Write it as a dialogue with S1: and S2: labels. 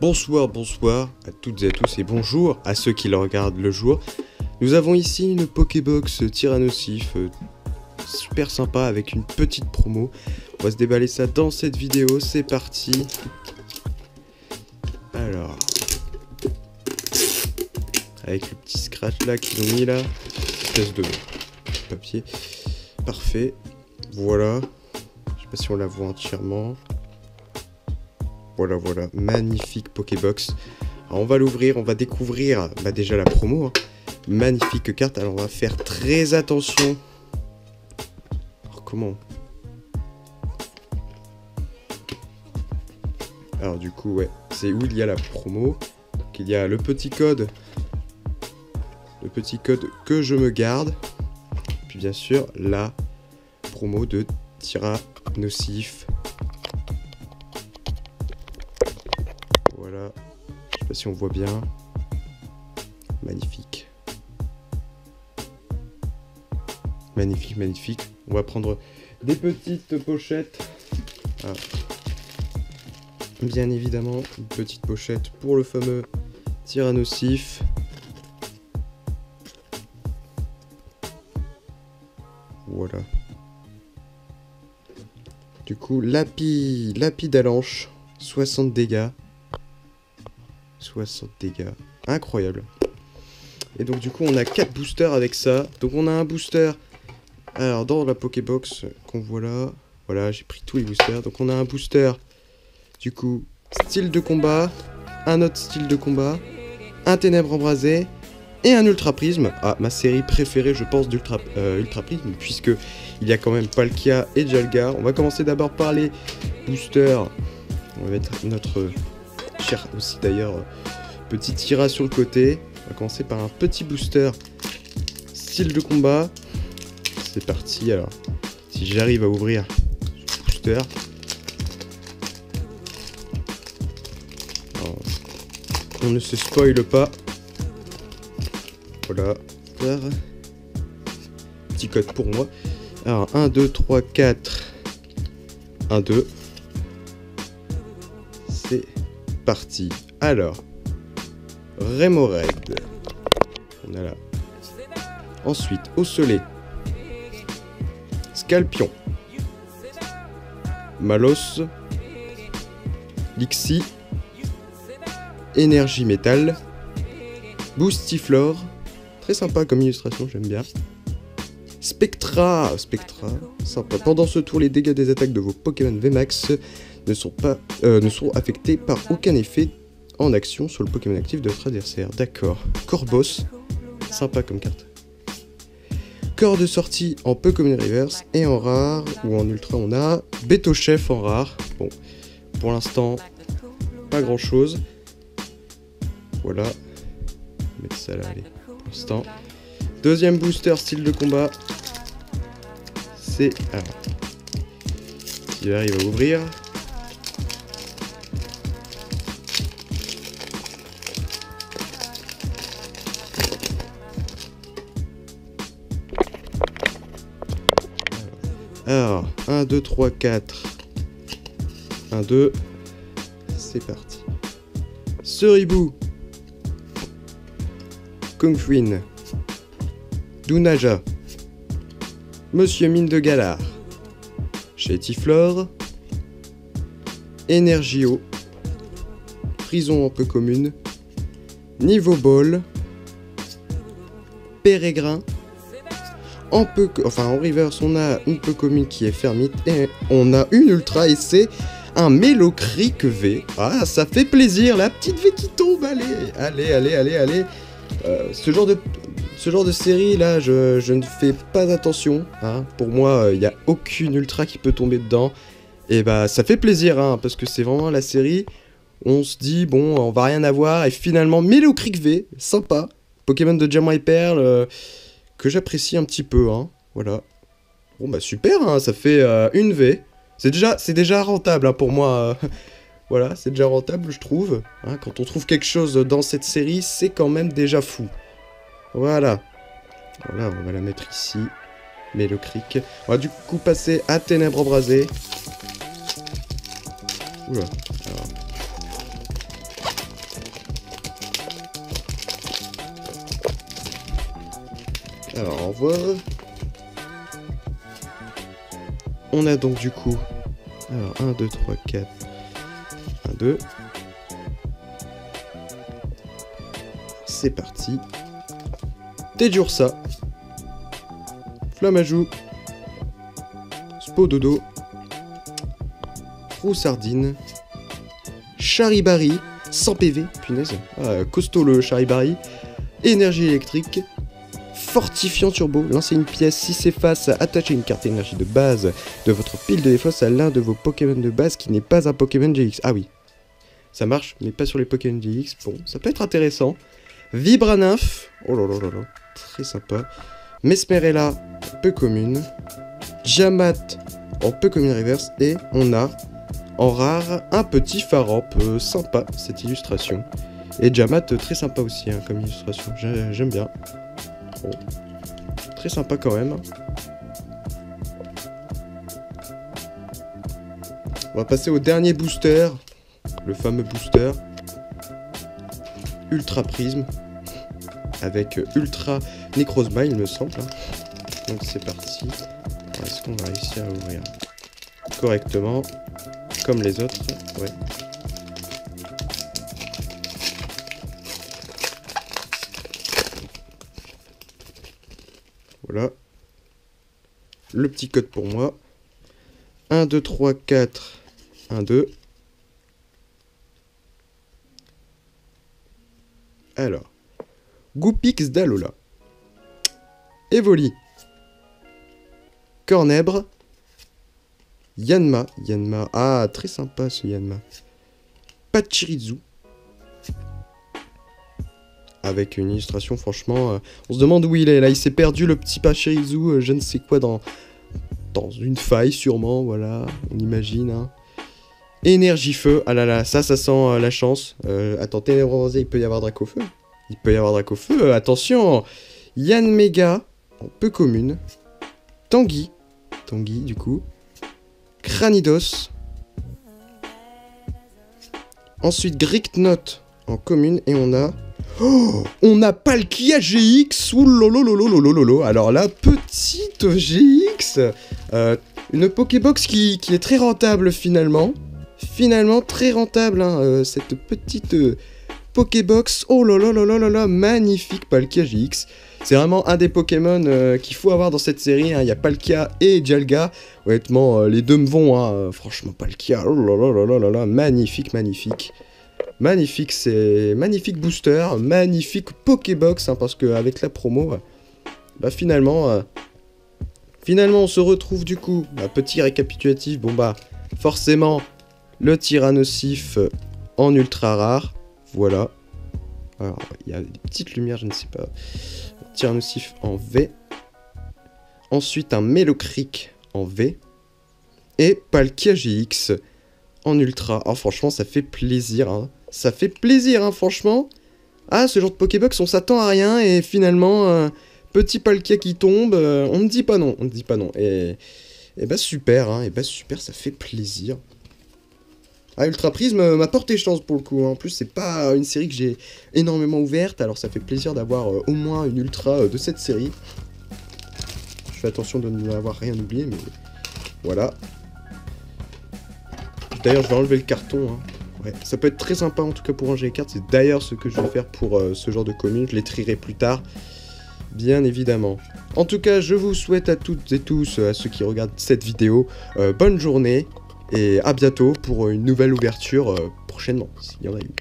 S1: Bonsoir, bonsoir à toutes et à tous et bonjour à ceux qui le regardent le jour. Nous avons ici une Pokébox Tyrannosif super sympa avec une petite promo. On va se déballer ça dans cette vidéo, c'est parti. Alors, avec le petit scratch là qu'ils ont mis là, espèce de papier, parfait. Voilà, je sais pas si on la voit entièrement. Voilà, magnifique Pokébox. Alors on va l'ouvrir, on va découvrir déjà la promo. Hein. Magnifique carte, alors on va faire très attention. Alors comment? Alors du coup, ouais, c'est où il y a la promo. Donc il y a le petit code. Le petit code que je me garde. Puis bien sûr, la promo de Tyrannosif. Voilà, je sais pas si on voit bien. Magnifique. Magnifique, magnifique. On va prendre des petites pochettes. Ah. Bien évidemment, une petite pochette pour le fameux Tyrannosif. Voilà. Du coup, Lapidalanche, 60 dégâts. 60 dégâts. Incroyable. Et donc du coup on a 4 boosters avec ça. Donc on a un booster. Alors dans la Pokébox qu'on voit là. Voilà, j'ai pris tous les boosters. Donc on a un booster. Du coup, style de combat. Un autre style de combat. Un ténèbre embrasé. Et un ultra prisme. Ah, ma série préférée je pense d'ultra prisme. Puisque il y a quand même Palkia et Jalgar. On va commencer d'abord par les boosters. On va mettre notre... cher aussi d'ailleurs, petit Tyra sur le côté. On va commencer par un petit booster style de combat. C'est parti, alors si j'arrive à ouvrir ce booster. Alors, on ne se spoile pas. Voilà. Petit code pour moi. Alors 1, 2, 3, 4. 1, 2. C'est parti. Alors, Remoraid. On a là. Ensuite, Osselé. Scalpion. Malos. Lixie. Énergie métal. Boostiflore. Très sympa comme illustration, j'aime bien. Spectra. Sympa. Pendant ce tour, les dégâts des attaques de vos Pokémon VMAX ne sont affectés par aucun effet en action sur le Pokémon actif de votre adversaire. D'accord. Corboss, sympa comme carte. Corps de sortie en Pokémon Reverse et en rare ou en ultra on a Betochef en rare. Bon, pour l'instant, pas grand chose. Voilà. On va mettre ça là, allez, pour l'instant. Deuxième booster style de combat. C'est... Alors, si j'arrive à ouvrir... Alors, 1, 2, 3, 4. 1, 2. C'est parti. Ceribou. Kungfuin. Dunaja. Monsieur Mine de Galar. Chétiflore. Energio. Prison un peu commune. Niveau Ball. Pérégrin. En reverse, on a une peu commune qui est Fermite et on a une ultra et c'est un Mélocryc V. Ah, ça fait plaisir, la petite V qui tombe, allez. Ce genre de série là, je ne fais pas attention. Hein. Pour moi, il n'y a aucune ultra qui peut tomber dedans. Et bah, ça fait plaisir, hein, parce que c'est vraiment la série. On se dit, bon, on va rien avoir. Et finalement, Mélocryc V, sympa. Pokémon de Diamant et Perle. Que j'apprécie un petit peu, hein, voilà. Bon bah super, hein, ça fait une V. C'est déjà rentable, hein, pour moi. Voilà, c'est déjà rentable, je trouve. Hein, quand on trouve quelque chose dans cette série, c'est quand même déjà fou. Voilà. Voilà, on va la mettre ici. Mélocryc. On va du coup passer à Ténèbres embrasées. Oula. Alors. Alors, au revoir. On a donc du coup... Alors, 1, 2, 3, 4... 1, 2... C'est parti. Tedjursa. Flamajou. Spododo. Roussardine. Charibari. 100 PV. Punaise. Ah, costaud le Charibari. Énergie électrique. Fortifiant turbo. Lancez une pièce. Si s'efface, attachez une carte énergie de base de votre pile de défausse à l'un de vos Pokémon de base qui n'est pas un Pokémon GX. Ah oui. Ça marche, mais pas sur les Pokémon GX. Bon, ça peut être intéressant. Vibranymph. Oh là là là là. Très sympa. Mesmerella, peu commune. Diamat, en peu commune reverse. Et on a, en rare, un petit Pharop. Sympa, cette illustration. Et Diamat, très sympa aussi, hein, comme illustration. J'aime bien. Bon. Très sympa quand même. On va passer au dernier booster. Le fameux booster. Ultra Prisme. Avec Ultra Necrozma, il me semble. Donc c'est parti. Est-ce qu'on va réussir à ouvrir correctement comme les autres? Ouais. Voilà. Le petit code pour moi. 1, 2, 3, 4. 1, 2. Alors. Goupix d'Alola. Evoli. Cornèbre. Yanma. Yanma. Ah, très sympa ce Yanma. Pachirisu. Avec une illustration, franchement, on se demande où il est. Là, il s'est perdu, le petit Pachirisu, je ne sais quoi, dans une faille, sûrement, voilà, on imagine. Hein. Énergie feu. Ah là là, ça sent la chance. Attends, Ténèbres rosé, il peut y avoir Dracofeu. Il peut y avoir Dracofeu, attention. Yanmega, en peu commune. Tanguy, du coup. Cranidos. Ensuite, Griknot, en commune. Et on a... Oh, on a Palkia GX. Ouh. Alors là, petite GX. Une Pokébox qui est très rentable, finalement. Finalement, très rentable, hein, cette petite... Pokébox, oh là là là là là là, magnifique Palkia GX. C'est vraiment un des Pokémon qu'il faut avoir dans cette série. Hein. Il y a Palkia et Dialga. Honnêtement, les deux me vont. Hein. Franchement, Palkia, oh là là là là là là, magnifique, magnifique. Magnifique, c'est magnifique booster, magnifique Pokébox, hein, parce qu'avec la promo, bah finalement, on se retrouve du coup. Petit récapitulatif, bon bah, forcément, le Tyrannosif en ultra rare. Voilà. Alors, il y a des petites lumières, je ne sais pas. Tyrannosif en V. Ensuite, un Melocric en V. Et Palkia GX en Ultra. Oh, franchement, ça fait plaisir. Hein. Ça fait plaisir, hein, franchement. Ah, ce genre de Pokébox, on s'attend à rien. Et finalement, petit Palkia qui tombe, on ne dit pas non. On ne dit pas non. Et bah, super. Hein, et bah, super, ça fait plaisir. Ah, Ultra Prisme m'a porté chance pour le coup. En plus, c'est pas une série que j'ai énormément ouverte. Alors, ça fait plaisir d'avoir au moins une Ultra de cette série. Je fais attention de n'avoir rien oublié, mais voilà. D'ailleurs, je vais enlever le carton. Hein. Ouais. Ça peut être très sympa en tout cas pour ranger les cartes. C'est d'ailleurs ce que je vais faire pour ce genre de commune. Je les trierai plus tard, bien évidemment. En tout cas, je vous souhaite à toutes et tous, à ceux qui regardent cette vidéo, bonne journée. Et à bientôt pour une nouvelle ouverture prochainement, s'il y en a une.